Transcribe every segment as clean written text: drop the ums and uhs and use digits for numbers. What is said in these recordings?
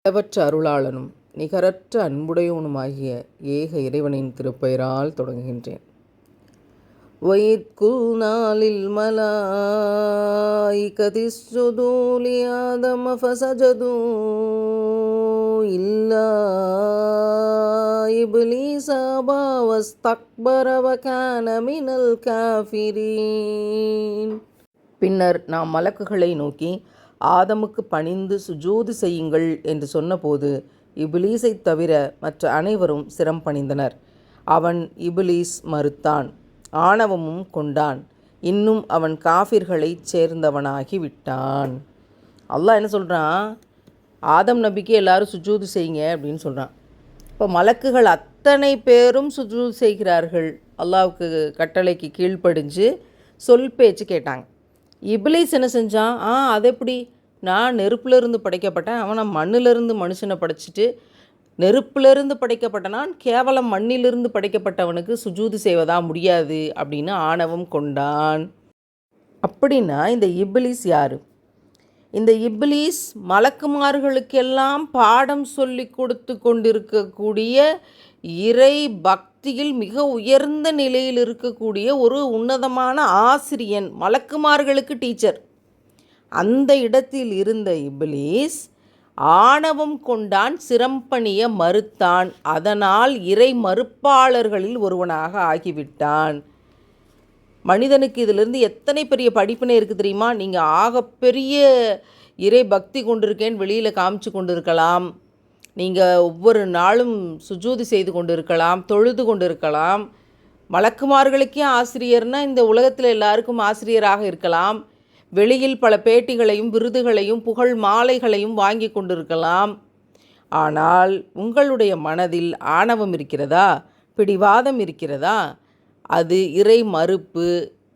அளவற்ற அருளாளனும் நிகரற்ற அன்புடையவனுமாகிய ஏக இறைவனின் திருப்பெயரால் தொடங்குகின்றேன். وَإِذْ قُلْنَا لِلْمَلَائِكَةِ اسْجُدُوا لِآدَمَ فَسَجَدُوا إِلَّا إِبْلِيسَ أَبَى وَاسْتَكْبَرَ وَكَانَ مِنَ الْكَافِرِينَ. பின்னர் நாம் மலக்குகளை நோக்கி ஆதமுக்கு பணிந்து சுஜூது செய்யுங்கள் என்று சொன்னபோது இபிலீஸைத் தவிர மற்ற அனைவரும் சிரம் பணிந்தனர். அவன் இபிலீஸ் மறுத்தான், ஆணவமும் கொண்டான், இன்னும் அவன் காஃபிர்களைச் சேர்ந்தவனாகி விட்டான். அல்லாஹ் என்ன சொல்கிறான்? ஆதம் நபிக்கு எல்லாரும் சுஜூது செய்யுங்க அப்படின்னு சொல்கிறான். இப்போ மலக்குகள் அத்தனை பேரும் சுஜூது செய்கிறார்கள். அல்லாஹ்வுக்கு கட்டளைக்கு கீழ்ப்படிஞ்சு சொல் பேச்சு கேட்டாங்க. இபிலீஸ் என்ன செஞ்சான்? அது எப்படி? நான் நெருப்பிலிருந்து படைக்கப்பட்டேன், அவன் மண்ணிலிருந்து மனுஷனை படைச்சிட்டு நெருப்பிலிருந்து படைக்கப்பட்டனான், கேவலம் மண்ணிலிருந்து படைக்கப்பட்டவனுக்கு சுஜூது செய்வதா முடியாது அப்படின்னு ஆணவம் கொண்டான். அப்படின்னா இந்த இபிலீஸ் யார்? இந்த இபிலீஸ் மலக்குமார்களுக்கெல்லாம் பாடம் சொல்லி கொடுத்து கொண்டிருக்கக்கூடிய இறை பக்தியில் மிக உயர்ந்த நிலையில் இருக்கக்கூடிய ஒரு உன்னதமான ஆசிரியன், மலக்குமார்களுக்கு டீச்சர். அந்த இடத்தில் இருந்த இபிலீஸ் ஆணவம் கொண்டான், சிரம்பணிய மறுத்தான். அதனால் இறை மறுப்பாளர்களில் ஒருவனாக ஆகிவிட்டான். மனிதனுக்கு இதிலிருந்து எத்தனை பெரிய படிப்பினை இருக்குது தெரியுமா? நீங்கள் ஆகப்பெரிய இறை பக்தி கொண்டிருக்கேன்னு வெளியில் காமிச்சு கொண்டு இருக்கலாம், நீங்கள் ஒவ்வொரு நாளும் சுஜூதி செய்து கொண்டு இருக்கலாம், தொழுது கொண்டு இருக்கலாம், மலக்குமார்களுக்கே ஆசிரியர்னால் இந்த உலகத்தில் எல்லாருக்கும் ஆசிரியராக இருக்கலாம், வெளியில் பல பேட்டிகளையும் விருதுகளையும் புகழ் மாலைகளையும் வாங்கி கொண்டிருக்கலாம். ஆனால் உங்களுடைய மனதில் ஆணவம் இருக்கிறதா? பிடிவாதம் இருக்கிறதா? அது இறை மறுப்பு.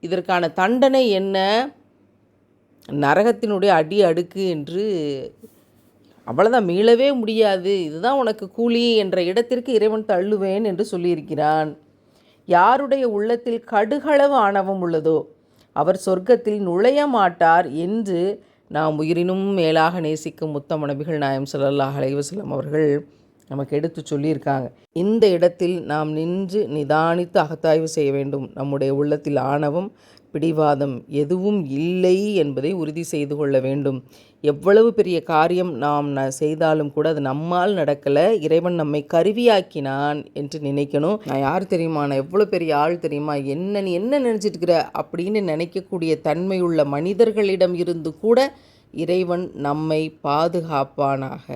இதற்கான தண்டனை என்ன? நரகத்தினுடைய அடி அடுக்கு என்று, அவ்வளோதான், மீளவே முடியாது, இதுதான் உனக்கு கூலி என்ற இடத்திற்கு இறைவன் தள்ளுவேன் என்று சொல்லியிருக்கிறான். யாருடைய உள்ளத்தில் கடுகளவு ஆணவம் உள்ளதோ அவர் சொர்க்கத்தில் நுழைய மாட்டார் என்று நாம் உயிரினும் மேலாக நேசிக்கும் முத்தம் நபிகள் நாயகம் ஸல்லல்லாஹு அலைஹி வஸல்லம் அவர்கள் நமக்கு எடுத்து சொல்லியிருக்காங்க. இந்த இடத்தில் நாம் நின்று நிதானித்து அகத்தாய்வு செய்ய வேண்டும். நம்முடைய உள்ளத்தில் ஆணவம், பிடிவாதம் எதுவும் இல்லை என்பதை உறுதி செய்து கொள்ள வேண்டும். எவ்வளவு பெரிய காரியம் நாம் செய்தாலும் கூட அது நம்மால் நடக்கலை, இறைவன் நம்மை கருவியாக்கினான் என்று நினைக்கணும். நான் யார் தெரியுமா, நான் எவ்வளோ பெரிய ஆள் தெரியுமா, நீ என்ன நினச்சிட்டு இருக்கிற அப்படின்னு நினைக்கக்கூடிய தன்மையுள்ள மனிதர்களிடம் இருந்து கூட இறைவன் நம்மை பாதுகாப்பானாக.